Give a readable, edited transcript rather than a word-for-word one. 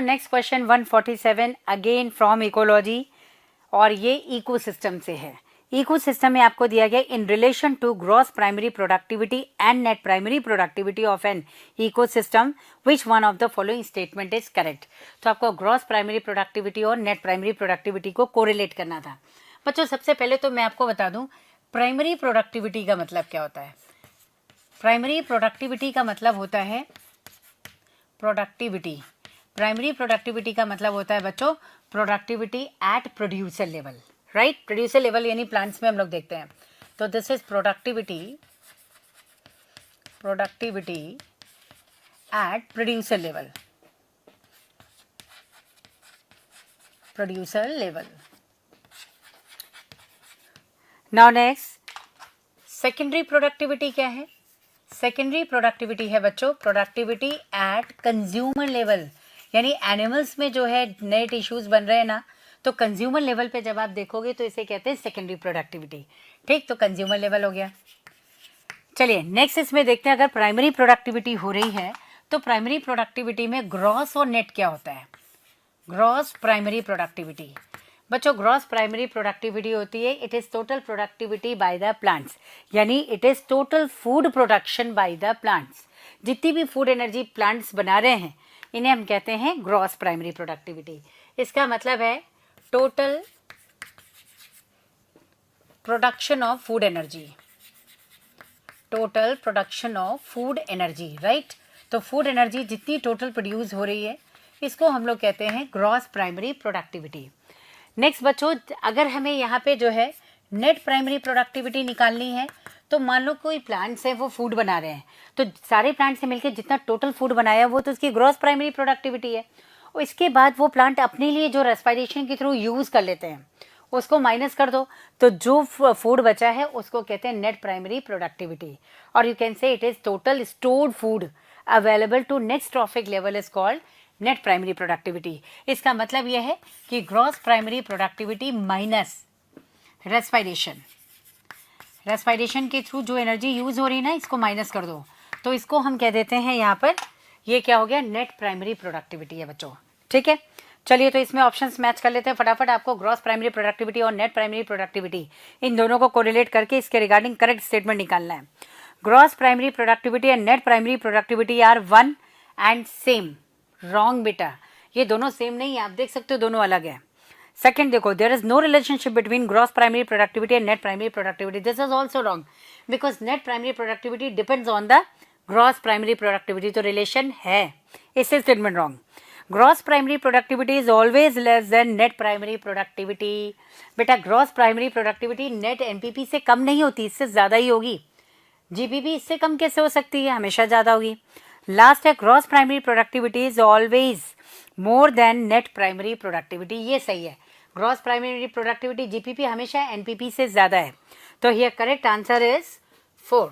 Next question 147 again from ecology, और ये ecosystem से है। इकोसिस्टम में आपको दिया गया in relation to gross primary productivity and net primary productivity of an ecosystem which one of the following statement is correct. तो आपको ग्रॉस प्राइमरी प्रोडक्टिविटी और नेट प्राइमरी प्रोडक्टिविटी को कोरिलेट करना था। बच्चों सबसे पहले तो मैं आपको बता दूं प्राइमरी प्रोडक्टिविटी का मतलब क्या होता है। प्राइमरी प्रोडक्टिविटी का मतलब होता है प्रोडक्टिविटी। प्राइमरी प्रोडक्टिविटी का मतलब होता है बच्चों productivity at producer level, right. Producer level यानी प्लांट्स में हम लोग देखते हैं। तो this is productivity at producer level. Now next secondary productivity क्या है। सेकेंडरी प्रोडक्टिविटी है बच्चों प्रोडक्टिविटी एट कंज्यूमर लेवल, यानी एनिमल्स में जो है नए टिश्यूज बन रहे हैं ना, तो कंज्यूमर लेवल पे जब आप देखोगे तो इसे कहते हैं सेकेंडरी प्रोडक्टिविटी। ठीक, तो कंज्यूमर लेवल हो गया। चलिए नेक्स्ट इसमें देखते हैं, अगर प्राइमरी प्रोडक्टिविटी हो रही है तो प्राइमरी प्रोडक्टिविटी में ग्रॉस और नेट क्या होता है। ग्रॉस प्राइमरी प्रोडक्टिविटी बच्चों, ग्रॉस प्राइमरी प्रोडक्टिविटी होती है it is total productivity by the plants, यानी it is total food production by the plants. जितनी भी फूड एनर्जी प्लांट्स बना रहे हैं इन्हें हम कहते हैं ग्रॉस प्राइमरी प्रोडक्टिविटी। इसका मतलब है total production of food energy, total production of food energy, right. तो फूड एनर्जी जितनी टोटल प्रोड्यूस हो रही है इसको हम लोग कहते हैं ग्रॉस प्राइमरी प्रोडक्टिविटी। नेक्स्ट बच्चों, अगर हमें यहाँ पे जो है नेट प्राइमरी प्रोडक्टिविटी निकालनी है तो मान लो कोई प्लांट्स हैं वो फूड बना रहे हैं, तो सारे प्लांट से मिलकर जितना टोटल फूड बनाया वो तो उसकी ग्रॉस प्राइमरी प्रोडक्टिविटी है। और इसके बाद वो प्लांट अपने लिए जो रेस्पिरेशन के थ्रू यूज कर लेते हैं उसको माइनस कर दो, तो जो फूड बचा है उसको कहते हैं नेट प्राइमरी प्रोडक्टिविटी। और you can say it is total stored food available to next trophic level is called net primary productivity. इसका मतलब यह है कि gross primary productivity minus respiration के थ्रू जो एनर्जी यूज हो रही है ना इसको माइनस कर दो, तो इसको हम कह देते हैं यहाँ पर ये क्या हो गया नेट प्राइमरी प्रोडक्टिविटी है बच्चों। ठीक है, चलिए तो इसमें ऑप्शंस मैच कर लेते हैं फटाफट। आपको ग्रॉस प्राइमरी प्रोडक्टिविटी और नेट प्राइमरी प्रोडक्टिविटी इन दोनों को कोरिलेट करके इसके रिगार्डिंग करेक्ट स्टेटमेंट निकालना है। Gross primary productivity and net primary productivity are one and same. Wrong बेटा, ये दोनों सेम नहीं है, आप देख सकते हो दोनों अलग है। सेकंड देखो, there is no relationship between gross primary productivity and net primary productivity. This is also wrong because net primary productivity depends on the gross primary productivity, तो रिलेशन है, इससे statement wrong. Gross primary productivity is always less than net primary productivity. बेटा gross primary productivity net NPP से कम नहीं होती, इससे ज्यादा ही होगी। जीपीपी इससे कम कैसे हो सकती है, हमेशा ज्यादा होगी। लास्ट है gross primary productivity is always more than net primary productivity. ये सही है, ग्रॉस प्राइमरी प्रोडक्टिविटी जीपीपी हमेशा एनपीपी से ज्यादा है। तो हियर करेक्ट आंसर इज 4।